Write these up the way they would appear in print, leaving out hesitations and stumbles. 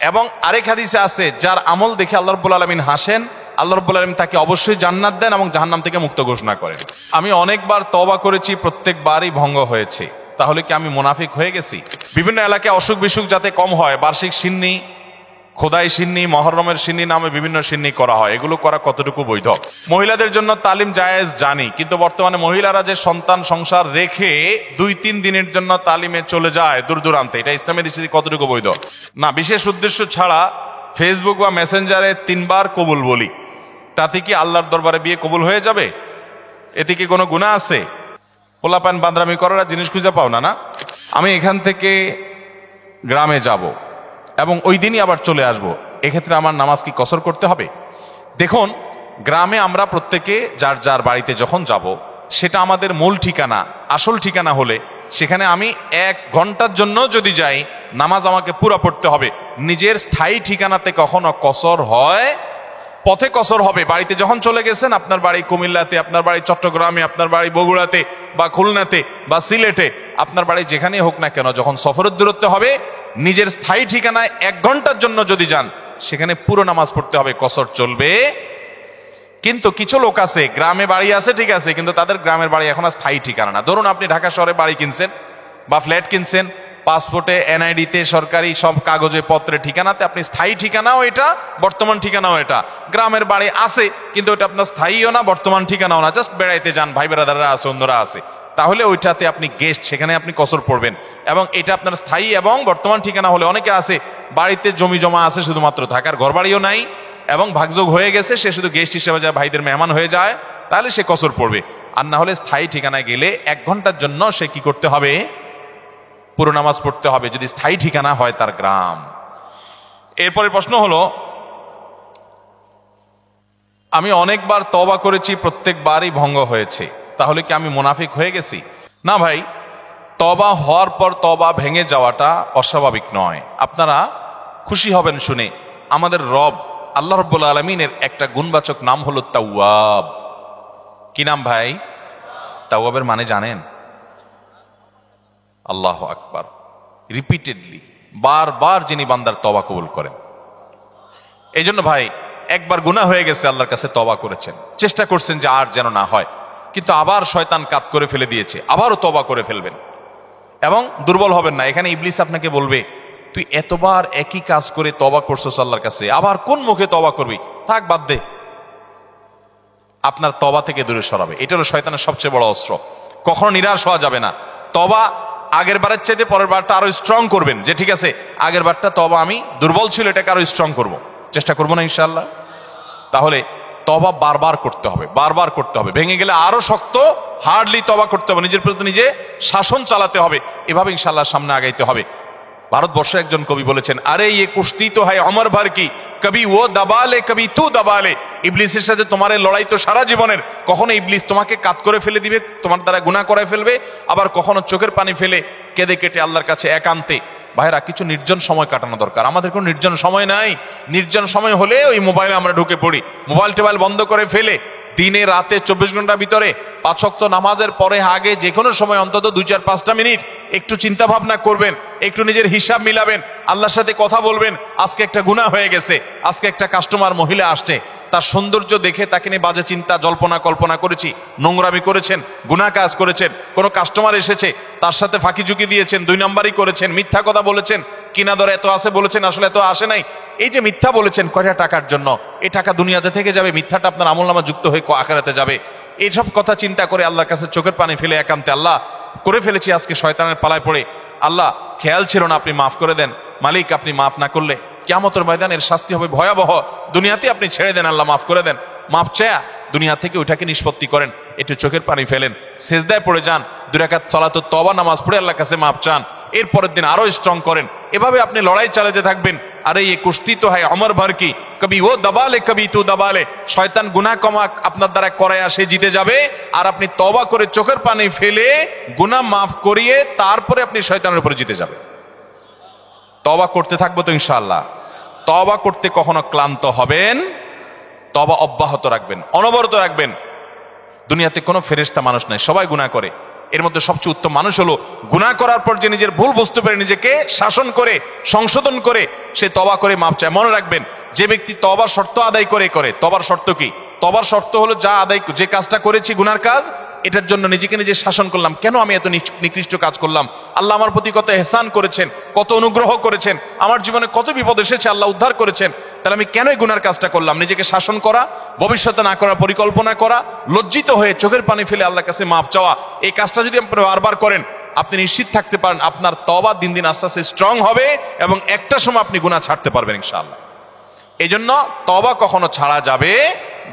এবং আরেক হাদিসে আছে, যার আমল দেখে আল্লাহ রাব্বুল আলামিন হাসেন, আল্লাহ রাব্বুল আলামিন তাকে অবশ্যই জান্নাত দেন এবং জাহান্নাম থেকে মুক্ত ঘোষণা করেন। আমি অনেকবার তওবা করেছি, প্রত্যেকবারই ভঙ্গ হয়েছে। তাহলে কি আমি মুনাফিক হয়ে গেছি? বিভিন্ন এলাকায় অসুখ বিসুখ যাতে কম হয়, বার্ষিক সিন্নি, খোদাই সিন্নি, মহররমের সিন্নি নামে বিভিন্ন সিন্নি করা হয়। এগুলো করা কতটুকু বৈধ? মহিলাদের জন্য তালিম জায়েজ জানি, কিন্তু বর্তমানে মহিলারা যে সন্তান সংসার রেখে 2-3 দিনের জন্য তালিমে চলে যায় দূর দূরান্তে, এটা ইসলামের দৃষ্টিতে কতটুকু বৈধ? না, বিশেষ উদ্দেশ্য ছাড়া ফেসবুক বা মেসেঞ্জারে 3 বার কবুল বলি, তাতে কি আল্লাহর দরবারে বিয়ে কবুল হয়ে যাবে? এতে কি কোনো গুনাহ আছে? পোলাপান বান্দরামি করার জিনিস খুঁজে পাও না। না, আমি এখান থেকে গ্রামে যাব এবং ওই দিনই আবার চলে আসব, এক্ষেত্রে আমার নামাজ কি কসর করতে হবে? দেখুন, গ্রামে আমরা প্রত্যেকে যার যার বাড়িতে যখন যাব, সেটা আমাদের মূল ঠিকানা, আসল ঠিকানা হলে সেখানে আমি 1 ঘন্টার জন্য যদি যাই, নামাজ আমাকে পুরো পড়তে হবে। নিজের স্থায়ী ঠিকানাতে কখনো কসর হয়? পথে কসর হবে। বাড়িতে যখন চলে গেছেন, আপনার বাড়ি কুমিল্লাতে, আপনার বাড়ি চট্টগ্রামে, আপনার বাড়ি বগুড়াতে বা খুলনাতে বা সিলেটে, আপনার বাড়ি যেখানেই হোক না কেন, যখন সফরের দূরত্ব হবে, নিজের স্থায়ী ঠিকানায় 1 ঘন্টার জন্য যদি যান, সেখানে পুরো নামাজ পড়তে হবে, কসর চলবে। কিন্তু কিছু লোক আছে, গ্রামে বাড়ি আছে ঠিক আছে, কিন্তু তাদের গ্রামের বাড়ি এখন আর স্থায়ী ঠিকানা না। ধরুন আপনি ঢাকা শহরে বাড়ি কিনছেন বা ফ্ল্যাট কিনছেন, পাসপোর্টে, এনআইডিতে, সরকারি সব কাগজে পত্রে ঠিকানাতে আপনি স্থায়ী ঠিকানাও এটা, বর্তমান ঠিকানাও এটা। গ্রামের বাড়ি আছে, কিন্তু ওটা আপনার স্থায়ীও না, বর্তমান ঠিকানাও না, জাস্ট বেড়াইতে যান, ভাই বেড়াদাররা আছে, অন্যরা আছে, তাহলে ওইটাতে আপনি গেস্ট, সেখানে আপনি কসর পড়বেন। এবং এটা আপনার স্থায়ী এবং বর্তমান ঠিকানা হলে, অনেকে আছে বাড়িতে জমি জমা আছে, শুধুমাত্র থাকার ঘর বাড়িও নাই এবং ভাগযোগ হয়ে গেছে, সে শুধু গেস্ট হিসেবে যায়, ভাইদের মেহমান হয়ে যায়, তাহলে সে কসর পড়বে। আর না হলে স্থায়ী ঠিকানায় গেলে 1 ঘন্টার জন্য সে কি করতে হবে? পুরো নামাজ পড়তে হবে, যদি স্থায়ী ঠিকানা হয় তার গ্রাম। এরপরে প্রশ্ন হলো, আমি অনেকবার তওবা করেছি, প্রত্যেকবারই ভঙ্গ হয়েছে, তাহলে কি আমি মুনাফিক হয়ে গেছি? না ভাই, তওবা হওয়ার পর তওবা ভেঙে যাওয়াটা অস্বাভাবিক নয়। আপনারা খুশি হবেন শুনে, আমাদের রব আল্লাহ রাব্বুল আলামিনের একটা গুণবাচক নাম হলো তাওয়াব। কি নাম ভাই? তাওয়াবের মানে জানেন? আল্লাহু আকবার। রিপিটেডলি, বারবার যিনি বান্দার তওবা কবুল করেন। এই জন্য ভাই, একবার গুনাহ হয়ে গেছে, আল্লাহর কাছে তওবা করেছেন, চেষ্টা করছেন যে আর যেন না হয়, কিন্তু আবার শয়তান কাত করে ফেলে দিয়েছে, আবারও তওবা করে ফেলবেন এবং দুর্বল হবেন না। এখানে ইবলিস আপনাকে বলবে, তুই এতবার একই কাজ করে তওবা করছস আল্লাহর কাছে, আবার কোন মুখে তওবা করবি? থাক, বাদ দে। আপনার তওবা থেকে দূরে সরাবে। এটা হলো শয়তানের সবচেয়ে বড় অস্ত্র। কখনো নিরাশ হওয়া যাবে না। তওবা আগের বারের চাইতে পরের বারটা আরো স্ট্রং করবেন, যে ঠিক আছে আগের বারটা তওবা আমি দুর্বল ছিল, এটাকে আরো স্ট্রং করব, চেষ্টা করবো না ইনশাআল্লাহ। তাহলে তওবা বারবার করতে হবে, বারবার করতে হবে। ভেঙে গেলে আরো শক্ত, হার্ডলি তওবা করতে হবে, নিজের প্রতি নিজে শাসন চালাতে হবে। এভাবে ইনশাআল্লাহ সামনে আগাইতে হবে। ভারতবর্ষের একজন কবি বলেছেন, আরে ইয়ে কুশ্তি তো হয় অমর ভর কি, কবি ও দাবালে কবি তু দাবালে। ইবলিসের সাথে তোমার লড়াই তো সারা জীবনের। কখনো ইবলিস তোমাকে কাত করে ফেলে দিবে, তোমার দ্বারা গুনাহ করে ফেলবে, আবার কখনো চোখের পানি ফেলে কেঁদে কেটে আল্লাহর কাছে একান্তে। ভাইরা, কিছু নির্জন সময় কাটানো দরকার। আমাদের কোনো নির্জন সময় নাই। নির্জন সময় হলে ওই মোবাইলে আমরা ঢুকে পড়ি, মোবাইল টোবাইল বন্ধ করে ফেলে দিনে রাতে 24 ঘন্টার ভিতরে 5 ওয়াক্ত নামাজের পরে আগে যে কোনো সময় অন্তত 2-4-5টা মিনিট একটু চিন্তা ভাবনা করবেন, একটু নিজের হিসাব মিলাবেন, আল্লাহর সাথে কথা বলবেন। আজকে একটা গুনাহ হয়ে গেছে, আজকে একটা কাস্টমার মহিলা আসছে, তার সৌন্দর্য দেখে তাকে নিয়ে বাজে চিন্তা জল্পনা কল্পনা করেছি, নোংরামি করেছেন, গুনাহ কাজ করেছেন। কোনো কাস্টমার এসেছে, তার সাথে ফাঁকি ঝুঁকি দিয়েছেন, 2 নাম্বারই করেছেন, মিথ্যা কথা বলেছেন, কিনা দর এত আসে বলেছেন, আসলে এত আসে নাই। এই যে মিথ্যা বলেছেন কয়টা টাকার জন্য, এই টাকা দুনিয়াতে থেকে যাবে, মিথ্যাটা আপনার আমলনামা যুক্ত হয়ে আখিরাতে যাবে। এইসব কথা চিন্তা করে আল্লাহর কাছে চোখের পানি ফেলে একান্তে, আল্লাহ করে ফেলেছি আজকে শয়তানের পালায় পড়ে, আল্লাহ খেয়াল ছিল না, আপনি মাফ করে দেন। মালিক, আপনি মাফ না করলে কিয়ামতের ময়দানের শাস্তি হবে ভয়াবহ। দুনিয়াতে আপনি ছেড়ে দেন, আল্লাহ মাফ করে দেন। মাফ চায়া দুনিয়া থেকে ওইটাকে নিষ্পত্তি করেন, একটু চোখের পানি ফেলেন, সেজদায় পড়ে যান, 2 রাকাত সালাত তওবা নামাজ পড়ে আল্লাহর কাছে মাফ চান, এরপরের দিন আরো স্ট্রং করেন। এভাবে আপনি লড়াই চালাতে থাকবেন। আরে ये কুশ্তি তো হয় অমর ভর কি, কবি ও দবালে কবি তু দবালে। শয়তান গুনাহ কমা আপনার দ্বারা করায় সে জিতে যাবে, আর আপনি তওবা করে চোখের পানি ফেলে গুনাহ মাফ করিয়ে তারপরে আপনি শয়তানের উপরে জিতে যাবেন। তওবা করতে থাকবো তো ইনশাআল্লাহ। তওবা করতে কখনো ক্লান্ত হবেন, তওবা অব্যাহত রাখবেন, অনবরত রাখবেন। দুনিয়াতে কোনো ফেরেশতা মানুষ নাই, সবাই গুনাহ করে। এর মধ্যে সবচেয়ে উত্তম মানুষ হলো গুনাহ করার পর যে নিজের ভুল বুঝতে পারে নিজেকে শাসন করে সংশোধন করে সে তওবা করে মাপ চায়। মনে রাখবেন, যে ব্যক্তি তওবার শর্ত আদায় করে তওবার শর্ত কি? তওবার শর্ত হলো যে কাজটা করেছি গুনার কাজ, এটার জন্য নিজেকে নিজে শাসন করলাম, কেন আমি এত নিকৃষ্ট কাজ করলাম, আল্লাহ আমার প্রতি কত ইহসান করেছেন, কত অনুগ্রহ করেছেন, আমার জীবনে কত বিপদ এসেছে আল্লাহ উদ্ধার করেছেন, তাহলে আমি কেন এই গুনার কাজটা করলাম? নিজেকে শাসন করা, ভবিষ্যতে না করার পরিকল্পনা করা, লজ্জিত হয়ে চোখের পানি ফেলে আল্লাহর কাছে মাপ চাওয়া, এই কাজটা যদি আপনি বারবার করেন, আপনি নিশ্চিত থাকতে পারেন আপনার তওবা দিন দিন আস্তে আস্তে স্ট্রং হবে এবং একটা সময় আপনি গুনাহ ছাড়তে পারবেন ইনশাআল্লাহ। এই জন্য তওবা কখনো ছাড়া যাবে,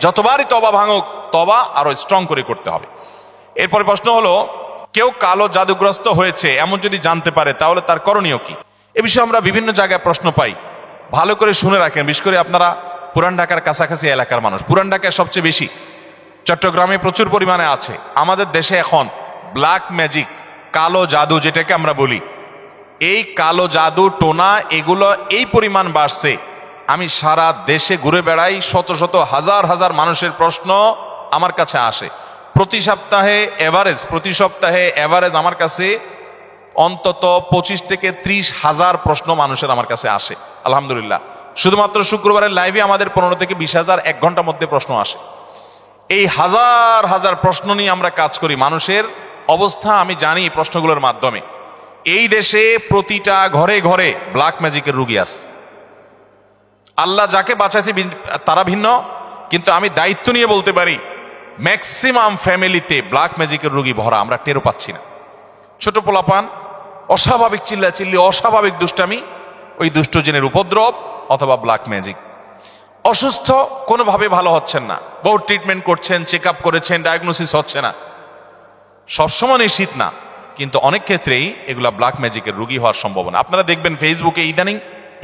যতবারই তওবা ভাঙুক তওবা আরো স্ট্রং করে করতে হবে। এরপরে প্রশ্ন হলো, কেউ কালো জাদুগ্রস্ত হয়েছে এমন যদি জানতে পারে তাহলে তার করণীয় কি? এ বিষয়ে আমরা বিভিন্ন জায়গায় প্রশ্ন পাই, ভালো করে শুনে রাখেন। বিশেষ করে আপনারা পুরান ঢাকার কাছাকাছি এলাকার মানুষ, পুরান ঢাকায় সবচেয়ে বেশি, চট্টগ্রামে প্রচুর পরিমাণে আছে। আমাদের দেশে এখন ব্ল্যাক ম্যাজিক, কালো জাদু যেটাকে আমরা বলি, এই কালো জাদু টোনা এগুলো এই পরিমাণ বাড়ছে, আমি সারা দেশে ঘুরে বেড়াই, শত শত হাজার হাজার মানুষের প্রশ্ন আমার কাছে আসে। প্রতি সপ্তাহে এভারেজ আমার কাছে অন্তত 25 থেকে 30 হাজার প্রশ্ন মানুষের আমার কাছে আসে আলহামদুলিল্লাহ। শুধুমাত্র শুক্রবারের লাইভে আমাদের 15 থেকে 20,000 এক ঘন্টার মধ্যে প্রশ্ন আসে। এই হাজার হাজার প্রশ্ন নিয়ে আমরা কাজ করি। মানুষের অবস্থা আমি জানি এই প্রশ্নগুলোর মাধ্যমে। এই দেশে প্রতিটা ঘরে ঘরে ব্ল্যাক ম্যাজিকের রুগী আছে। আল্লাহ যাকে বাঁচাইছে তারা ভিন্ন, কিন্তু আমি দায়িত্ব নিয়ে বলতে পারি ম্যাক্সিমাম ফ্যামিলিতে ব্ল্যাক ম্যাজিকের রোগী ভরা, আমরা টেরও পাচ্ছি না। ছোট পোলাপান, অস্বাভাবিক চিল্লাচিল্লি, অস্বাভাবিক দুষ্টামি, ওই দুষ্ট জিনের উপদ্রব অথবা ব্ল্যাক ম্যাজিক। অসুস্থ, কোনোভাবে ভালো হচ্ছেন না, বহু ট্রিটমেন্ট করছেন, চেক আপ করেছেন, ডায়াগনোসিস হচ্ছে না। সবসময় নিশ্চিত না, কিন্তু অনেক ক্ষেত্রেই এগুলা ব্ল্যাক ম্যাজিকের রোগী হওয়ার সম্ভাবনা। আপনারা দেখবেন ফেসবুকে ইদানিং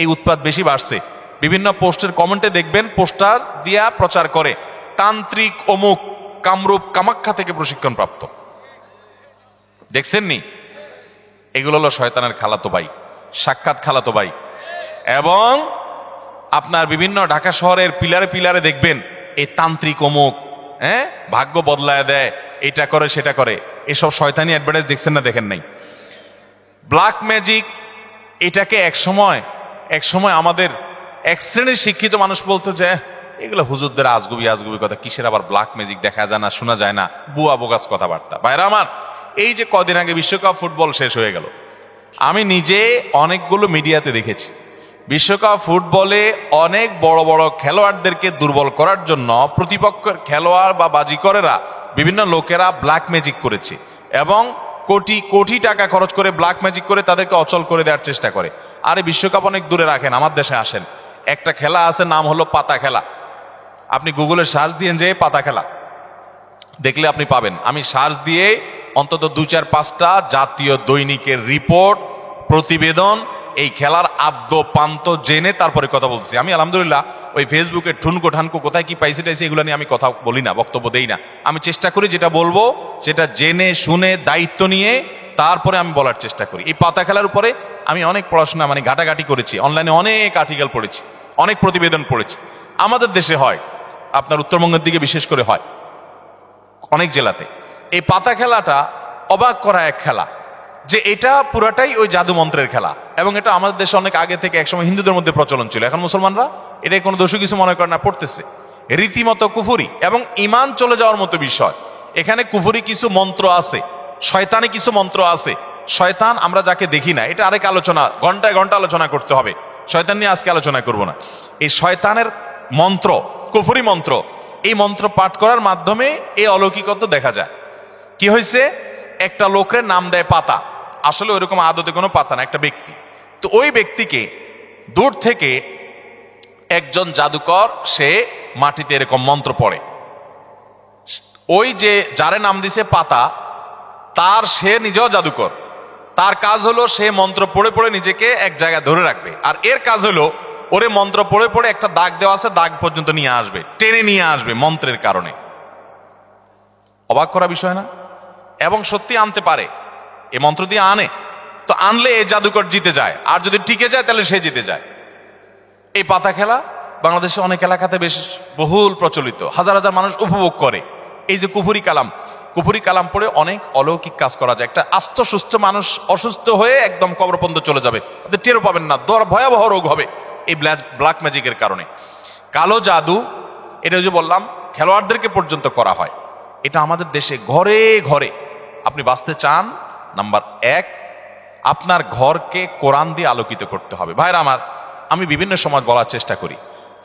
এই উৎপাত বেশি বাড়ছে। বিভিন্ন পোস্টের কমেন্টে দেখবেন পোস্টার দিয়া প্রচার করে তান্ত্রিক অমুক কামরূপ কামাখ্যা থেকে প্রশিক্ষণ প্রাপ্ত। দেখছেননি? এগুলো হলো শয়তানের খালাতো ভাই, সাক্ষাৎ খালাতো ভাই। এবং আপনার বিভিন্ন ঢাকা শহরের পিলারে পিলারে দেখবেন এই তান্ত্রিক অমুক, ভাগ্য বদলায় দেয়, এটা করে সেটা করে, এসব শয়তানি অ্যাডভার্টাইজ দেখছেন না? দেখেন নাই? ব্ল্যাক ম্যাজিক এটাকে এক সময় আমাদের এক শ্রেণীর শিক্ষিত মানুষ বলতো যে এগুলো হুজুরদের আজগুবি কথা, কিসের আবার ব্ল্যাক ম্যাজিক, দেখা যায় না, শোনা যায় না, বুয়া বোগাস কথাবার্তা। ভাইরা আমার, এই যে কদিন আগে বিশ্বকাপ ফুটবল শেষ হয়ে গেল, আমি নিজে অনেকগুলো মিডিয়াতে দেখেছি বিশ্বকাপ ফুটবলে অনেক বড় বড় খেলোয়াড়দেরকে দুর্বল করার জন্য প্রতিপক্ষের খেলোয়াড় বা বাজিকরেরা, বিভিন্ন লোকেরা ব্ল্যাক ম্যাজিক করেছে এবং কোটি কোটি টাকা খরচ করে ব্ল্যাক ম্যাজিক করে তাদেরকে অচল করে দেওয়ার চেষ্টা করে। আরে বিশ্বকাপ অনেক দূরে রাখেন, আমার দেশে আসেন, একটা খেলা আছে, নাম হলো পাতা খেলা। আপনি গুগলে সার্চ দিয়ে যে পাতা খেলা দেখলে আপনি পাবেন। আমি সার্চ দিয়ে অন্তত 2-4-5টা জাতীয় দৈনিকের রিপোর্ট, প্রতিবেদন, এই খেলার আদ্য পান্ত জেনে তারপরে কথা বলছি। আমি আলহামদুলিল্লাহ ওই ফেসবুকে ঠুনকো ঠানকো কোথায় কি পাইছি টাইছি এগুলো নিয়ে আমি কথা বলি না, বক্তব্য দেই না। আমি চেষ্টা করি যেটা বলবো সেটা জেনে শুনে দায়িত্ব নিয়ে তারপরে আমি বলার চেষ্টা করি। এই পাতা খেলার উপরে আমি অনেক পড়াশোনা ঘাটাঘাটি করেছি, অনলাইনে অনেক আর্টিকেল পড়েছি, অনেক প্রতিবেদন পড়েছি। আমাদের দেশে হয়, আপনার উত্তরবঙ্গের দিকে বিশেষ করে হয়, অনেক জেলাতে। এই পাতা খেলাটা অবাক করা এক খেলা, যে এটা পুরাটাই ওই জাদু মন্ত্রের খেলা। এবং এটা আমাদের দেশে অনেক আগে থেকে একসময় হিন্দুদের মধ্যে প্রচলন ছিল। এখন মুসলমানরা এটা কোনো দোষী কিছু মনে করে না, পড়তেছে। রীতিমতো কুফুরি এবং ইমান চলে যাওয়ার মতো বিষয়। এখানে কুফুরি কিছু মন্ত্র আছে, শয়তানি কিছু মন্ত্র আছে। শয়তান আমরা যাকে দেখি না, এটা আরেক আলোচনা, ঘন্টায় ঘন্টা আলোচনা করতে হবে, শয়তান নিয়ে আজকে আলোচনা করব না। এই শয়তানের মন্ত্র, কুফুরি মন্ত্র, এই মন্ত্র পাঠ করার মাধ্যমে এই অলৌকিকত্ব দেখা যায়। কি হয়েছে, একটা লোকের নাম দেয় পাতা, আসলে ওইরকম আদতে কোনো পাতা না, একটা ব্যক্তি। তো ওই ব্যক্তিকে দূর থেকে একজন জাদুকর সে মাটিতে এরকম মন্ত্র পড়ে, ওই যে যারে নাম দিছে পাতা, তার সে নিজেও জাদুকর, তার কাজ হলো সে মন্ত্র পড়ে পড়ে নিজেকে এক জায়গায় ধরে রাখবে। আর এর কাজ হলো ওরে মন্ত্র পড়ে পড়ে একটা দাগ দেওয়া আছে, দাগ পর্যন্ত নিয়ে আসবে, টেনে নিয়ে আসবে মন্ত্রের কারণে। অবাক করা বিষয় না? এবং সত্যি আনতে পারে, এ মন্ত্র দিয়ে আনে, তো আনলে এই জাদুকর জিতে যায়, আর যদি টিকে যায় তাহলে সে জিতে যায়। এই পাতা খেলা বাংলাদেশে অনেক এলাকাতে বেশ বহুল প্রচলিত, হাজার হাজার মানুষ উপভোগ করে। এই যে কুফুরি কালাম, কুফরি কালাম পড়ে অনেক অলৌকিক কাজ করা যায়। একটা আস্ত সুস্থ মানুষ অসুস্থ হয়ে একদম কবর পর্যন্ত চলে যাবে, টেরও পাবেন না, ভয়াবহ রোগ হবে এই ব্ল্যাক ম্যাজিকের কারণে। কালো জাদু, এটা যে বললাম খেলোয়াড়দেরকে পর্যন্ত করা হয়। এটা আমাদের দেশে ঘরে ঘরে। আপনি বাঁচতে চান, নাম্বার 1, আপনার ঘরকে কোরআন দিয়ে আলোকিত করতে হবে। ভাইরা আমার, আমি বিভিন্ন সময় বলার চেষ্টা করি,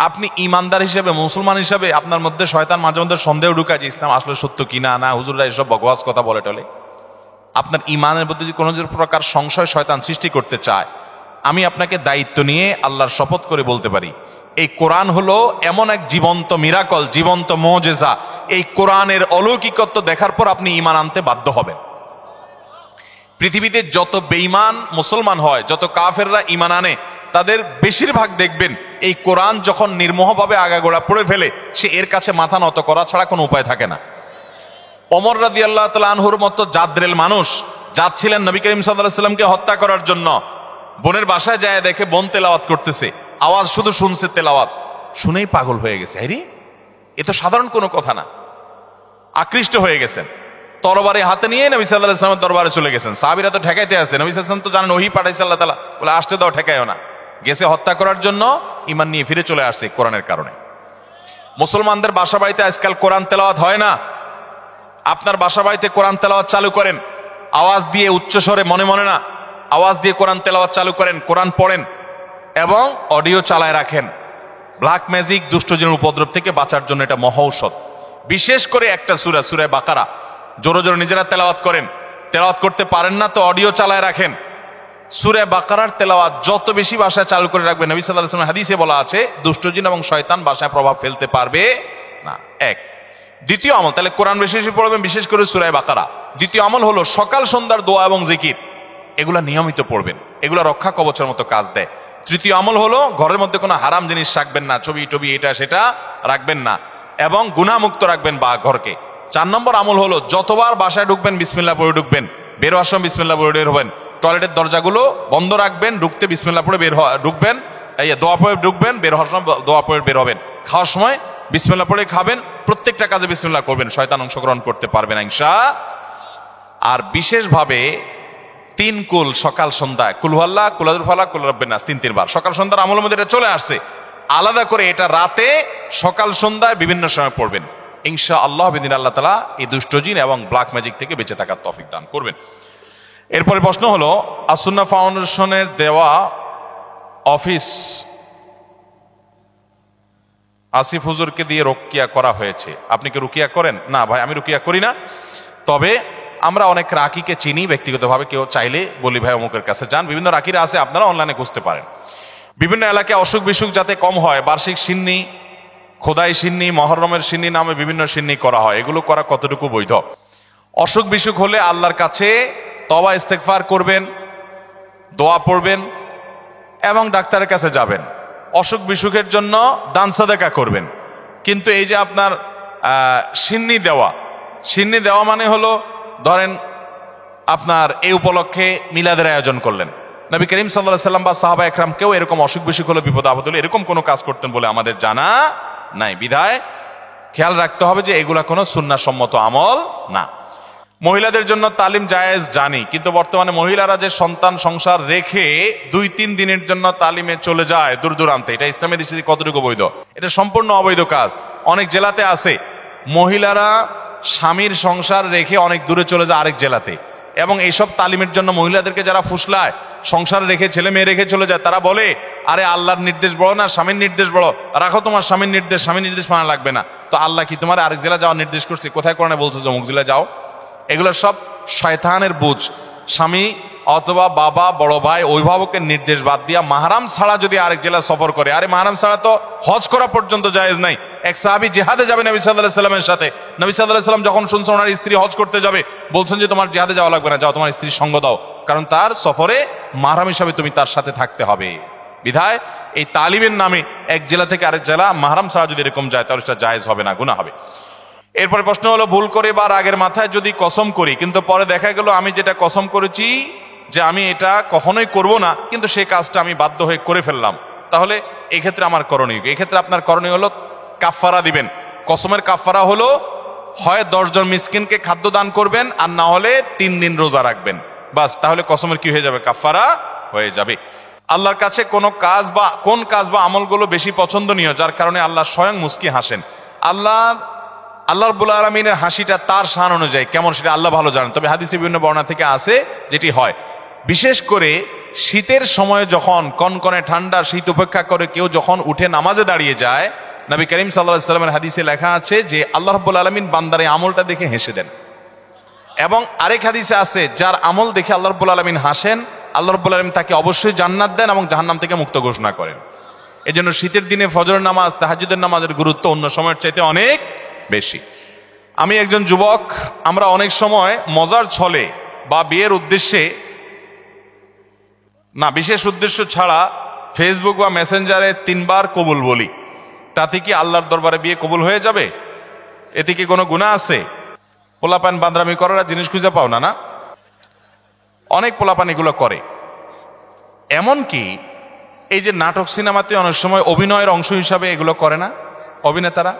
আপনি ইমানদার হিসেবে, মুসলমান হিসেবে আপনার মধ্যে শয়তান মাঝে মধ্যে সন্দেহ ঢুকায় যে ইসলাম আসলে সত্য কিনা, না হুজুররা এসব বকওয়াস কথা বলে টলে। আপনার ইমানের মধ্যে যদি কোনো প্রকার সংশয় শয়তান সৃষ্টি করতে চায়, আমি আপনাকে দায়িত্ব নিয়ে আল্লাহর শপথ করে বলতে পারি, এই কোরআন হলো এমন এক জীবন্ত মিরাকল, জীবন্ত মুজিজা। এই কোরআনের অলৌকিকত্ব দেখার পর আপনি ইমান আনতে বাধ্য হবেন। পৃথিবীতে যত বেঈমান মুসলমান হয়, যত কাফেররা ইমান আনে, তাদের বেশিরভাগ দেখবেন এই কোরআন যখন নির্মোহভাবে আগাগোড়া পড়ে ফেলে, সে এর কাছে মাথা নত করা ছাড়া কোনো উপায় থাকে না। ওমর রাদিয়াল্লাহু তাআলা আনহুর মতো জাদ্রেল মানুষ যাচ্ছিলেন নবী করিম সাল্লাল্লাহু আলাইহি ওয়াসাল্লামকে হত্যা করার জন্য, বোনের বাসায় যায় দেখে বোন তেলাওয়াত করতেছে, আওয়াজ শুধু শুনছে, তেলাওয়াত শুনেই পাগল হয়ে গেছে। আরে এ তো সাধারণ কোনো কথা না, আকৃষ্ট হয়ে গেছেন। তরবারি হাতে নিয়ে নবী সাল্লাল্লাহু আলাইহি ওয়াসাল্লামের দরবারে চলে গেছেন। সাহাবীরা তো ঠেকাইতে আছে, নবী সাল্লাল্লাহু আলাইহি ওয়াসাল্লাম তো জানেন ওহী পাঠাইছে আল্লাহ তাআলা, বলে আসতে দাও, ঠেকাইও না। গেছে হত্যা করার জন্য, ঈমান নিয়ে ফিরে চলে আসছে কোরআনের কারণে। মুসলমানদের বাসা বাড়িতে আজকাল কোরআন তেলাওয়াত হয় না। আপনার বাসা বাড়িতে কোরআন তেলাওয়াত চালু করেন, আওয়াজ দিয়ে, উচ্চ স্বরে, মনে মনে না, আওয়াজ দিয়ে কোরআন তেলাওয়াত চালু করেন, কোরআন পড়েন এবং অডিও চালায় রাখেন। ব্ল্যাক ম্যাজিক, দুষ্টজিনের উপদ্রব থেকে বাঁচার জন্য এটা মহা ঔষধ। বিশেষ করে একটা সূরা, সূরা বাকারা জোরে জোরে নিজেরা তেলাওয়াত করেন। তেলাওয়াত করতে পারেন না তো অডিও চালায় রাখেন। সূরা বাকারার তেলাওয়াত যত বেশি ভাষায় চালু করে রাখবেন, নবী সাল্লাল্লাহু আলাইহি ওয়াসাল্লাম হাদিসে বলা আছে দুষ্টজিন এবং শয়তান ভাষায় প্রভাব ফেলতে পারবে না। এক। দ্বিতীয় আমল, তাহলে কোরআন বেশি বেশি পড়বেন, বিশেষ করে সূরা বাকারা। দ্বিতীয় আমল হলো সকাল সন্ধ্যার দোয়া এবং জিকির, এগুলা নিয়মিত পড়বেন, এগুলা রক্ষা কবচের মতো কাজ দেয়। তৃতীয় আমল হলো ঘরের মধ্যে কোনো হারাম জিনিস রাখবেন না, ছবি টবি এটা সেটা রাখবেন না, এবং গুনাহমুক্ত রাখবেন বা ঘরকে। 4 নম্বর আমল হলো যতবার বাসায় ঢুকবেন বিসমিল্লাহ পড়ে ঢুকবেন, বের হওয়ার সময় বিসমিল্লাহ পড়ে বের হবেন। টয়লেটের দরজাগুলো বন্ধ রাখবেন, ঢুকতে বিসমিল্লাহ পড়ে বের ঢুকবেন, এই দোয়া পড়ে ঢুকবেন, বের হওয়ার সময় দোয়া পড়ে বের হবেন। খাওয়ার সময় বিসমিল্লাহ পড়ে খাবেন, প্রত্যেকটা কাজে বিসমিল্লাহ করবেন, শয়তান অংশগ্রহণ করতে পারবে না ইনশাআল্লাহ। আর বিশেষভাবে 3 কুল সকাল সন্ধ্যায়, কুল হুয়াল্লাহ, কুল আযুল ফালাক, কুল রাব্বিন নাস, 3 বার সকাল সন্ধ্যার আমলের মধ্যে এটা চলে আসছে। আলাদা করে এটা রাতে, সকাল সন্ধ্যায় বিভিন্ন সময় পড়বেন ইনশাআল্লাহ। বিদিন আল্লাহ তাআলা এই দুষ্টজিন এবং ব্ল্যাক ম্যাজিক থেকে বেঁচে থাকার তৌফিক দান করবেন। এরপরে প্রশ্ন হলো, আসুন্নাহ ফাউন্ডেশনের দেওয়া অফিস আসিফ হুজুরকে দিয়ে রুকিয়া করা হয়েছে, আপনি কি রুকিয়া করেন? না ভাই, আমি রুকিয়া করি না। তবে আমরা অনেক রাকিকে চিনি ব্যক্তিগতভাবে, কেউ চাইলে বলি ভাই অমুকের কাছে যান, বিভিন্ন রাকিরা আছে, আপনারা অনলাইনে খুঁজতে পারেন। বিভিন্ন এলাকায় অসুখ বিসুখ যাতে কম হয়, বার্ষিক সিন্নি, খোদাই সিন্নি, মহররমের সিন্নি নামে বিভিন্ন সিন্নি করা হয়, এগুলো করা কতটুকু বৈধ? অসুখ বিসুখ হলে আল্লাহর কাছে তওবা ইস্তেগফার করবেন, দোয়া পড়বেন এবং ডাক্তারের কাছে যাবেন। অসুখ বিসুখের জন্য দান সাদাকা করবেন। কিন্তু এই যে আপনার সিন্নি দেওয়া মানে হলো, ধরেন আপনার এই উপলক্ষে মিলাদের আয়োজন করলেন, নবী করিম সাল্লাল্লাহু আলাইহি ওয়াসাল্লাম বা সাহাবা একরাম কেউ এরকম অসুখ বিসুখ হলে, বিপদ আপদ হলে এরকম কোনো কাজ করতেন বলে আমাদের জানা নাই। বিধায় খেয়াল রাখতে হবে যে এগুলা কোনো সুন্নাহসম্মত আমল না। মহিলাদের জন্য তালিম জায়েজ জানি, কিন্তু বর্তমানে মহিলারা যে সন্তান সংসার রেখে 2-3 দিনের জন্য তালিমে চলে যায় দূর দূরান্তে, এটা ইসলামের দৃষ্টিতে কতটুকু বৈধ? এটা সম্পূর্ণ অবৈধ কাজ। অনেক জেলাতে আছে মহিলারা স্বামীর সংসার রেখে অনেক দূরে চলে যায় আরেক জেলাতে, এবং এইসব তালিমের জন্য মহিলাদেরকে যারা ফুসলায়, সংসার রেখে ছেলে মেয়ে রেখে চলে যায়, তারা বলে আরে আল্লাহর নির্দেশ বড় না স্বামীর নির্দেশ বড়, রাখো তোমার স্বামীর নির্দেশ মানা লাগবে না। তো আল্লাহ কি তোমার আরেক জেলা যাওয়ার নির্দেশ করছে? কোথায় কোরআনে বলছে যে অমুক জেলা যাও? এগুলো সব শয়তানের বুঝ। স্বামী অথবা বাবা, বড় ভাই, অভিভাবকের নির্দেশ বাদ দিয়া মাহরাম ছাড়া যদি আরেক জেলা সফর করে, আরে মাহরাম ছাড়া তো হজ করা পর্যন্ত জায়েজ নাই। এক সাহাবী জিহাদে যাবে নবী সাল্লাল্লাহু আলাইহি ওয়াসাল্লামের সাথে, নবী সাল্লাল্লাহু আলাইহি ওয়াসাল্লাম যখন শুনছেন ওনার স্ত্রী হজ করতে যাবে, বলছেন যে তোমার জিহাদে যাওয়া লাগবে না, যাও তোমার স্ত্রীর সঙ্গ দাও, কারণ তার সফরে মাহরাম হিসাবে তুমি তার সাথে থাকতে হবে। বিধায় এই তালিমের নামে এক জেলা থেকে আরেক জেলা মাহরাম ছাড়া যদি এরকম যায়, তাহলে সেটা জায়েজ হবে না, গুনাহ হবে। এরপরে প্রশ্ন হলো, ভুল করে বা রাগের মাথায় যদি কসম করি, কিন্তু পরে দেখা গেল আমি যেটা কসম করেছি যে আমি এটা কখনোই করব না, কিন্তু সেই কাজটা আমি বাধ্য হয়ে করে ফেললাম, তাহলে এই ক্ষেত্রে আমার করণীয়? এই ক্ষেত্রে আপনার করণীয় হলো কাফফারা দিবেন। কসমের কাফফারা হলো হয় 10 জন মিসকিনকে খাদ্য দান করবেন, আর না হলে 3 দিন রোজা রাখবেন। বাস, তাহলে কসমের কি হয়ে যাবে? কাফারা হয়ে যাবে। আল্লাহর কাছে কোন কাজ বা আমলগুলো বেশি পছন্দনীয়, যার কারণে আল্লাহ স্বয়ং মুস্কি হাসেন? আল্লাহ রাব্বুল আলামিনের হাসিটা তার শান অনুযায়ী কেমন সেটা আল্লাহ ভালো জানেন। তবে হাদিসে বিভিন্ন বর্ণনা থেকে আছে যেটি হয়, বিশেষ করে শীতের সময় যখন কনকনে ঠান্ডা শীত উপেক্ষা করে কেউ যখন উঠে নামাজে দাঁড়িয়ে যায়, নবী করিম সাল্লাল্লাহু আলাইহি ওয়াসাল্লামের হাদিসে লেখা আছে যে আল্লাহ রাব্বুল আলামিন বান্দার এই আমলটা দেখে হেসে দেন। এবং আরেক হাদিসে আছে, যার আমল দেখে আল্লাহ রাব্বুল আলামিন হাসেন, আল্লাহ রাব্বুল আলামিন তাকে অবশ্যই জান্নাত দেন এবং জাহান্নাম থেকে মুক্ত ঘোষণা করেন। এজন্য শীতের দিনে ফজরের নামাজ, তাহাজ্জুদের নামাজের গুরুত্ব অন্য সময়ের চাইতে অনেক বেশি। আমি একজন যুবক, আমরা অনেক সময় মজার ছলে বা বিয়ের উদ্দেশ্যে না, বিশেষ উদ্দেশ্য ছাড়া ফেসবুক বা মেসেঞ্জারে 3 বার কবুল বলি। তাতে কি আল্লাহর দরবারে বিয়ে কবুল হয়ে যাবে? এতে কি কোনো গুনাহ আছে? পোলাপান বান্দরামি করার জিনিস খুঁজে পাও না? না, অনেক পোলাপান এগুলো করে। এমনকি এই যে নাটক সিনেমাতে অনেক সময় অভিনয়ের অংশ হিসাবে এগুলো করে না অভিনেতারা?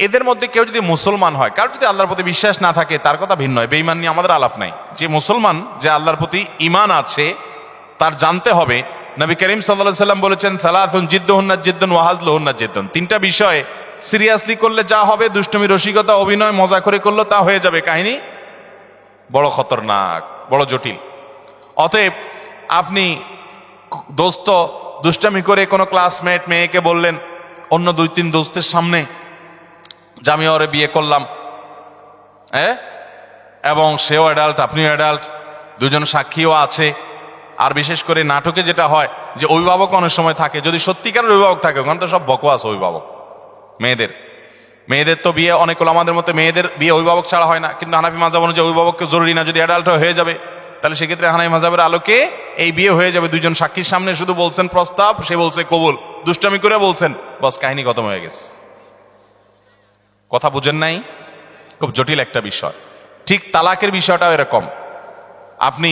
এদের মধ্যে কেউ যদি মুসলমান হয়, কারো যদি আল্লাহর প্রতি বিশ্বাস না থাকে তার কথা ভিন্ন হয়, বেঈমান নিয়ে আমাদের আলাপ নাই। যে মুসলমান, যে আল্লাহর প্রতি ঈমান আছে, তার জানতে হবে নবী করিম সাল্লাল্লাহু আলাইহি ওয়াসাল্লাম বলেছেন, সালাতুন জিদ্দুহুন্না জিদ্দুন ওয়া হাজলুহুন্না জিদ্দুন। 3টা বিষয় সিরিয়াসলি করলে যা হবে, দুষ্টমি রসিকতা অভিনয় মজা করে করলে তা হয়ে যাবে কাহিনী বড় খতরনাক, বড় জটিল। অতএব আপনি দোস্ত দুষ্টামি করে কোনো ক্লাসমেট মেয়েকে বললেন অন্য 2-3 দোস্তের সামনে যে আমি ওরে বিয়ে করলাম, এবং সেও অ্যাডাল্ট, আপনিও অ্যাডাল্ট, দুজন সাক্ষীও আছে। আর বিশেষ করে নাটকে যেটা হয় যে অভিভাবক অনেক সময় থাকে, যদি সত্যিকারের অভিভাবক থাকে, ওখানে তো সব বকওয়াস অভিভাবক। মেয়েদের তো বিয়ে অনেক আমাদের মতো মেয়েদের বিয়ে অভিভাবক ছাড়া হয় না, কিন্তু হানাফি মাযহাব অনুযায়ী অভিভাবককে জরুরি না, যদি অ্যাডাল্ট হয়ে যাবে তাহলে সেক্ষেত্রে হানাফি মাযহাবের আলোকে এই বিয়ে হয়ে যাবে। 2 জন সাক্ষীর সামনে শুধু বলছেন প্রস্তাব, সে বলছে কবুল, দুষ্টামি করে বলছেন, বস কাহিনী খতম হয়ে গেছে। কথা বুঝেন নাই? খুব জটিল একটা বিষয়। ঠিক তালাকের বিষয়টাও এরকম। আপনি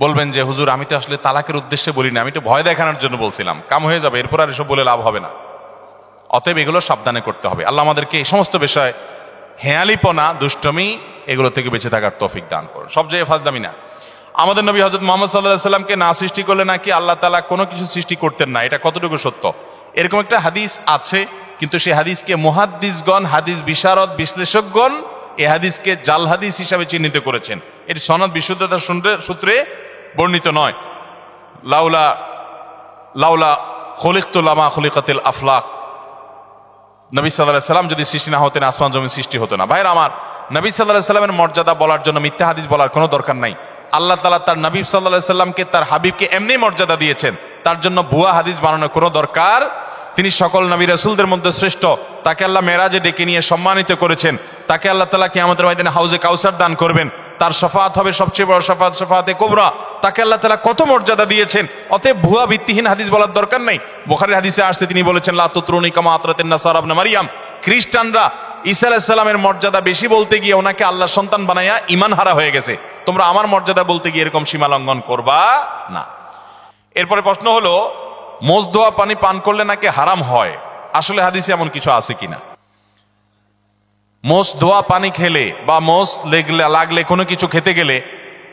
বলবেন যে হুজুর আমি তো আসলে তালাকের উদ্দেশ্যে বলি না, আমি তো ভয় দেখানোর জন্য বলছিলাম, কাম হয়ে যাবে, এরপর আর এসব বলে লাভ হবে না। অতএব এগুলো সাবধানে করতে হবে। আল্লাহ আমাদেরকে এই সমস্ত বিষয়, হেয়ালিপনা, দুষ্টমি, এগুলো থেকে বেঁচে থাকার তৌফিক দান করুন। সব জায়গায় ফাজলামি না। আমাদের নবী হযরত মুহাম্মদ সাল্লাল্লাহু আলাইহি সাল্লামকে না সৃষ্টি করলে নাকি আল্লাহ তাআলা কোনো কিছু সৃষ্টি করতেন না, এটা কতটুকু সত্য? এরকম একটা হাদিস আছে, কিন্তু সেই হাদিসকে মুহাদ্দিসগণ, হাদিস বিশারদ, বিশ্লেষকগণ এই হাদিসকে জাল হাদিস হিসাবে চিহ্নিত করেছেন। এর সনদ বিশুদ্ধতার সূত্রে বর্ণিত নয়। লাউলা খলিকতু লামা খলিকাতিল আফলাক, নবী সাল্লাল্লাহু আলাইহি সাল্লাম যদি সৃষ্টি না হতেন আসমান জমিন সৃষ্টি হতো না। ভাইরা আমার, নবী সাল্লাল্লাহু আলাইহি সাল্লামের মর্যাদা বলার জন্য মিথ্যা হাদিস বলার কোনো দরকার নাই। আল্লাহ তাআলা তার নবী সাল্লাল্লাহু আলাইহি সাল্লামকে, তার হাবিবকে এমনি মর্যাদা দিয়েছেন, তার জন্য ভুয়া হাদিস বানানোর কোনো দরকার। তিনি সকল নবী রাসূলদের মধ্যে শ্রেষ্ঠ, তাকে আল্লাহ মেরাজে ডেকে নিয়ে সম্মানিত করেছেন, তাকে আল্লাহ তাআলা কিয়ামতের ময়দানে হাউজে কাউসার দান করবেন, তার শাফাআত হবে সবচেয়ে বড় শাফাআত, শাফাআতে কুবরা। তাকে আল্লাহ তাআলা কত মর্যাদা দিয়েছেন। অতএব ভুয়া ভিত্তিহীন হাদিস বলার দরকার নেই। বুখারীর হাদিসে আসছে, তিনি বলেছেন লা তুতরুনি কামা আতরাতিন নাসারা ইবনে মারইয়াম। খ্রিস্টানরা ঈসা আলাইহিস সালামের মর্যাদা বেশি বলতে গিয়ে ওনাকে আল্লাহ সন্তান বানায়া ঈমান হারা হয়ে গেছে। তোমরা আমার মর্যাদা বলতে গিয়ে এরকম সীমা লঙ্ঘন করবা না। এরপরে প্রশ্ন হলো, মোজ ধোয়া পানি পান করলে নাকি হারাম হয়, আসলে হাদিসে এমন কিছু আছে কিনা? মোজ ধোয়া পানি খেলে বা মোজ লাগলে কোনো কিছু খেতে গেলে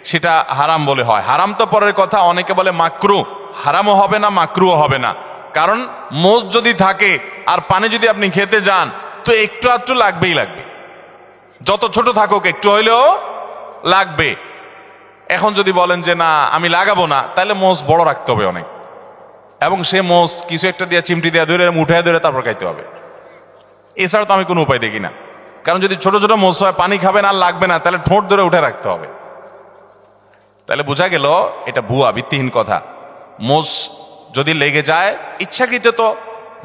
সেটা হারাম বলে হয়। হারাম তো পরের কথা, অনেকে বলে মাকরু, হারামও হবে না মাকরুও হবে না। কারণ মোজ যদি থাকে আর পানি যদি আপনি খেতে যান, তো একটু আধটু লাগবেই লাগবে, যত ছোট থাকুক একটু হইলেও লাগবে। এখন যদি বলেন যে না আমি লাগাবো না, তাহলে মোজ বড় রাখতে হবে অনেক, এবং সে মোজ কিছু একটা দিয়ে চিমটি দিয়ে ধরে উঠায় ধরে তারপর খাইতে হবে। এছাড়া তো আমি কোনো উপায় দেখি না। কারণ যদি ছোট ছোট মোজ হয়, পানি খাবেন আর লাগবে না, তাহলে ঠোঁট ধরে উঠে রাখতে হবে। তাহলে বোঝা গেল এটা ভুয়া ভিত্তিহীন কথা। মোজ যদি লেগে যায় ইচ্ছাকৃত, তো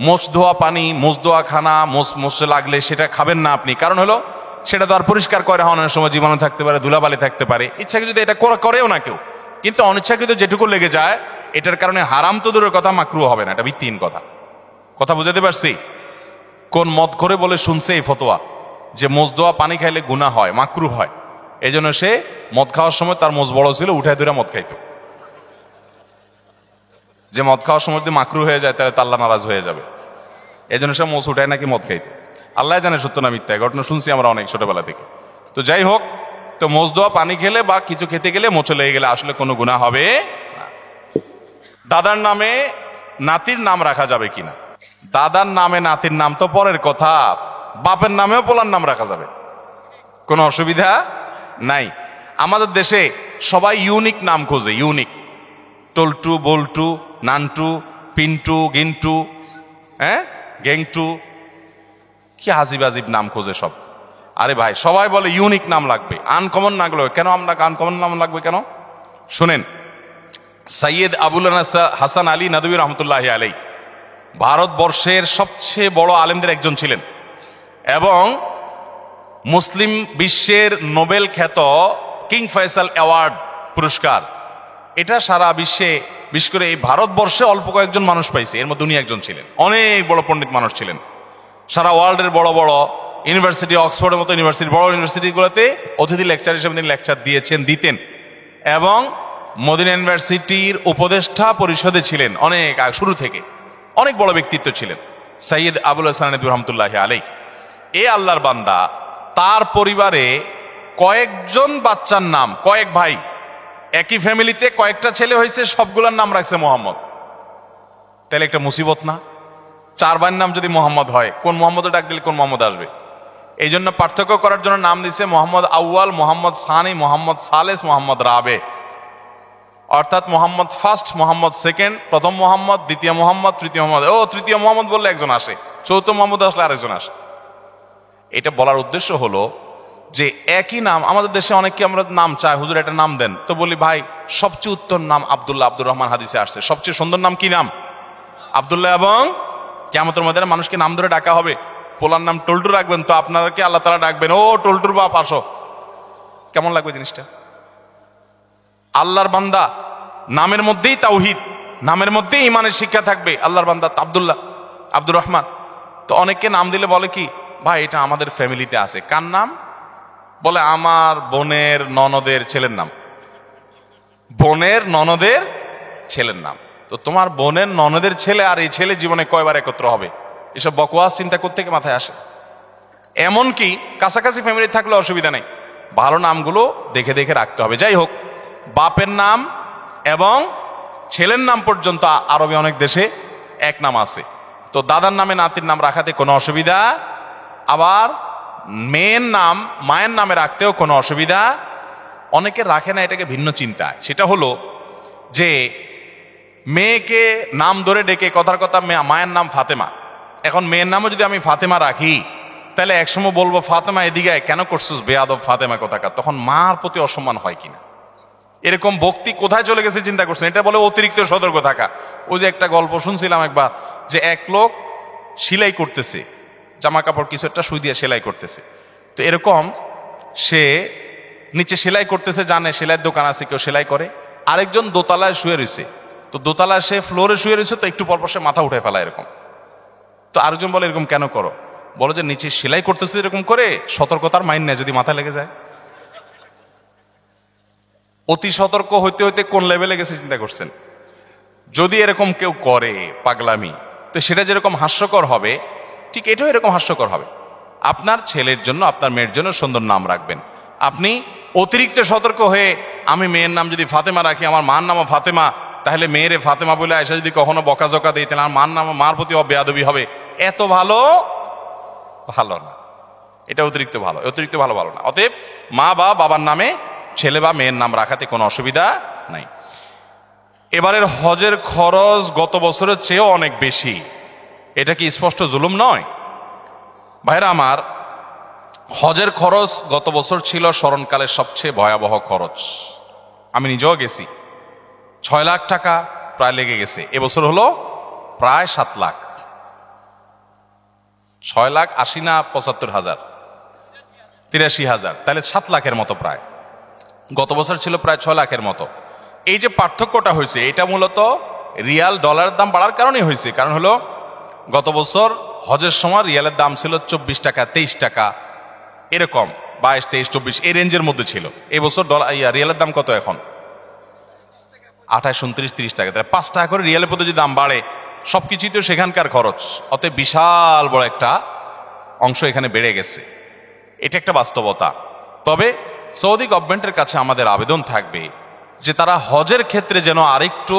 মোজ ধোয়া পানি, মোজ ধোয়া খানা, মোজে লাগলে সেটা খাবেন না আপনি। কারণ হলো সেটা তো আর পরিষ্কার করে হওয়ার সময় জীবাণু থাকতে পারে, ধুলাবালি থাকতে পারে। ইচ্ছাকৃত এটা করেও না কেউ, কিন্তু অনিচ্ছাকৃত যেটুকু লেগে যায় এটার কারণে হারাম তো দূরের কথা, মাকরুহ হবে না। এটা ভিত্তিহীন কথা। কথা বুঝাতে পারছি? কোন মদ করে বলে শুনছে এই ফতোয়া যে মোজ ধোয়া পানি খাইলে গুনাহ হয়, মাকরুহ হয়। এই জন্য সে মদ খাওয়ার সময় তার মোজ বড় ছিল, উঠায় ধরে মদ খাইতো। যে মদ খাওয়ার সময় যদি মাকরুহ হয়ে যায় তাহলে তো আল্লাহ নারাজ হয়ে যাবে। এই জন্য সে মোচ উঠায় নাকি মদ খাইতো। আল্লাহ জানে সত্য না মিথ্যা, ঘটনা শুনছি আমরা অনেক ছোটবেলা থেকে। তো যাই হোক, তো মোচ দেওয়া পানি খেলে বা কিছু খেতে গেলে মোচে লেগে গেলে আসলে কোনো গুনাহ হবে না। দাদার নামে নাতির নাম রাখা যাবে কিনা? দাদার নামে নাতির নাম তো পরের কথা, বাপের নামেও পোলার নাম রাখা যাবে, কোনো অসুবিধা নাই। আমাদের দেশে সবাই ইউনিক নাম খোঁজে, ইউনিক, টল্টু, বল্টু, নান্টু, পিন্টু, গিন্টু, গেংটু, কি আজিব আজিব নাম খোঁজে সব। আরে ভাই, সবাই বলে ইউনিক নাম লাগবে, আনকমন না লাগবে কেন? আপনাকে আনকমন নাম লাগবে কেন? শুনেন, সৈয়দ আবুল হাসান আলী নদভী রহমতুল্লাহ আলাই ভারতবর্ষের সবচেয়ে বড় আলেমদের একজন ছিলেন এবং মুসলিম বিশ্বের নোবেল খ্যাত কিং ফয়সাল অ্যাওয়ার্ড পুরস্কার, এটা সারা বিশ্বে, বিশেষ করে এই ভারতবর্ষে অল্প কয়েকজন মানুষ পাইছে, এর মধ্যে উনি একজন ছিলেন। অনেক বড় পণ্ডিত মানুষ ছিলেন। সারা ওয়ার্ল্ডের বড় বড় ইউনিভার্সিটি, অক্সফোর্ডের মতো ইউনিভার্সিটি, বড় ইউনিভার্সিটিগুলোতে অতিথি লেকচার হিসেবে তিনি লেকচার দিতেন এবং মদিনা ইউনিভার্সিটির উপদেষ্টা পরিষদে ছিলেন অনেক শুরু থেকে। অনেক বড় ব্যক্তিত্ব ছিলেন সৈয়দ আবুল হাসান নদভী রহমতুল্লাহ আলাই। এ আল্লাহর বান্দা, তার পরিবারে কয়েকজন বাচ্চার নাম, কয়েক ভাই, একই ফ্যামিলিতে কয়েকটা ছেলে হয়েছে, সবগুলোর নাম রাখছে মোহাম্মদ। তাহলে একটা মুসিবত না? 4 ভাইয়ের নাম যদি মোহাম্মদ হয়, কোন মোহাম্মদ ডাক দিলে কোন মোহাম্মদ আসবে? এই জন্য পার্থক্য করার জন্য নাম দিচ্ছে মোহাম্মদ আউয়াল, মোহাম্মদ সানি, মোহাম্মদ সালেস, মোহাম্মদ রাবে। অর্থাৎ মোহাম্মদ ফার্স্ট, মোহাম্মদ সেকেন্ড, প্রথম মোহাম্মদ, দ্বিতীয় মোহাম্মদ, তৃতীয় মোহাম্মদ। তৃতীয় মোহাম্মদ বললে একজন আসে, চৌথ মোহাম্মদ আসলে আরেকজন আসে। এটা বলার উদ্দেশ্য হলো যে একই নাম আমাদের দেশে অনেককে আমরা নাম চাই, হুজুর একটা নাম দেন, তো বলি ভাই সবচেয়ে উত্তম নাম আব্দুল্লাহ, আব্দুর রহমান হাদিসে আসছে। সবচেয়ে সুন্দর নাম কি নাম? আব্দুল্লাহ। এবং কিয়ামতের ময়দানে মানুষকে নাম ধরে ডাকা হবে। পোলার নাম টল্টু রাখবেন তো আপনাকে আল্লাহ তাআলা ডাকবেন, ও টল্টুর বাপ আসো। কেমন লাগবে জিনিসটা? আল্লাহর বান্দা, নামের মধ্যেই তাওহীদ, নামের মধ্যেই ইমানের শিক্ষা থাকবে। আল্লাহর বান্দা আব্দুল্লাহ, আব্দুর রহমান। তো অনেককে নাম দিলে বলে কি, ভাই এটা আমাদের ফ্যামিলিতে আছে। কার নাম? বলে আমার বোনের ননদের ছেলের নাম। বোনের ননদের ছেলের নাম। তো তোমার বোনের ননদের ছেলে আর এই ছেলে জীবনে কয়বার একত্র হবে? এসব বকওয়াস চিন্তা করতে থেকে মাথায় আসে। এমনকি কাছাকাছি ফ্যামিলি থাকলে অসুবিধা নেই, ভালো নামগুলো দেখে দেখে রাখতে হবে। যাই হোক, বাপের নাম এবং ছেলের নাম পর্যন্ত আরবে অনেক দেশে এক নাম আছে। তো দাদার নামে নাতির নাম রাখাতে কোনো অসুবিধা, আবার মেয়ের নাম মায়ের নামে রাখতেও কোনো অসুবিধা। অনেকে রাখে না, এটাকে ভিন্ন চিন্তায়। সেটা হলো যে মেয়েকে নাম ধরে ডেকে, কথার কথা মায়ের নাম ফাতেমা, এখন মেয়ের নামও যদি আমি ফাতেমা রাখি, তাহলে একসময় বলবো ফাতেমা এদিকে কেন করছিস বেয়াদব ফাতেমা কোথাকার, তখন মার প্রতি অসম্মান হয় কিনা। এরকম ভক্তি কোথায় চলে গেছে চিন্তা করছেন? এটা বলে অতিরিক্ত সতর্ক থাকা। ওই যে একটা গল্প শুনছিলাম একবার, যে এক লোক সেলাই করতেছে, জামা কাপড় কিছু একটা সুই দিয়ে সেলাই করতেছে। তো এরকম সে নিচে সেলাই করতেছে, জানে সেলাইয়ের দোকান আছে, কেউ সেলাই করে। আরেকজন দোতলায় শুয়ে রয়েছে, তো দোতলায় সে ফ্লোরে শুয়ে রয়েছে, তো একটু পরপর সে মাথা উঠে ফেলা এরকম। তো আরেকজন বলে এরকম কেন করো? বলো যে নিচে সেলাই করতেছে এরকম করে, সতর্কতার মাইন নেয়, যদি মাথা লেগে যায়। অতি সতর্ক হইতে হইতে কোন লেভেলে গেছে চিন্তা করছেন? যদি এরকম কেউ করে পাগলামি, তো সেটা যেরকম হাস্যকর হবে, ঠিক এটাও এরকম হাস্যকর হবে। আপনার ছেলের জন্য, আপনার মেয়ের জন্য সুন্দর নাম রাখবেন। আপনি অতিরিক্ত সতর্ক হয়ে, আমি মেয়ের নাম যদি ফাতেমা রাখি, আমার মার নামও ফাতেমা, তাহলে মেয়েরে ফাতেমা বলে আয়সা যদি কখনো বকাঝকা দিই, তাহলে আমার মার প্রতি বেয়াদবি হবে। এত ভালো না, এটা অতিরিক্ত ভালো, অতিরিক্ত ভালো না। অতএব মা বা বাবার নামে ছেলে বা মেয়ের নাম রাখাতে কোনো অসুবিধা নাই। এবারের হজের খরচ গত বছরের চেয়েও অনেক বেশি, এটা কি স্পষ্ট জুলুম নয়? ভাইরা আমার, হজের খরচ গত বছর ছিল স্মরণকালের সবচেয়ে ভয়াবহ খরচ। আমি নিজেও গেছি, 6 লাখ টাকা প্রায় লেগে গেছে। এবছর হলো প্রায় 7 লাখ। 6 লাখ 80 না 75,000, 83,000, তাহলে 7 লাখের মতো প্রায়। গত বছর ছিল প্রায় 6 লাখের মতো। এই যে পার্থক্যটা হয়েছে, এটা মূলত রিয়াল ডলারের দাম বাড়ার কারণেই হয়েছে। কারণ হলো গত বছর হজের সময় রিয়ালের দাম ছিল 24 টাকা, 23 টাকা, এরকম 22, 23, 24 এই রেঞ্জের মধ্যে ছিল। এই বছর রিয়ালের দাম কত এখন? 28, 29, 30 টাকা। তাহলে 5 টাকা করে রিয়ালের প্রতি যদি দাম বাড়ে, সবকিছুই তো সেখানকার খরচ, অতএব বিশাল বড় একটা অংশ এখানে বেড়ে গেছে। এটা একটা বাস্তবতা। তবে সৌদি গভর্নমেন্টের কাছে আমাদের আবেদন থাকবে যে তারা হজের ক্ষেত্রে যেন আরেকটু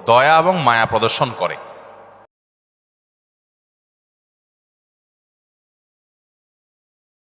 দয়া এবং মায়া প্রদর্শন করে।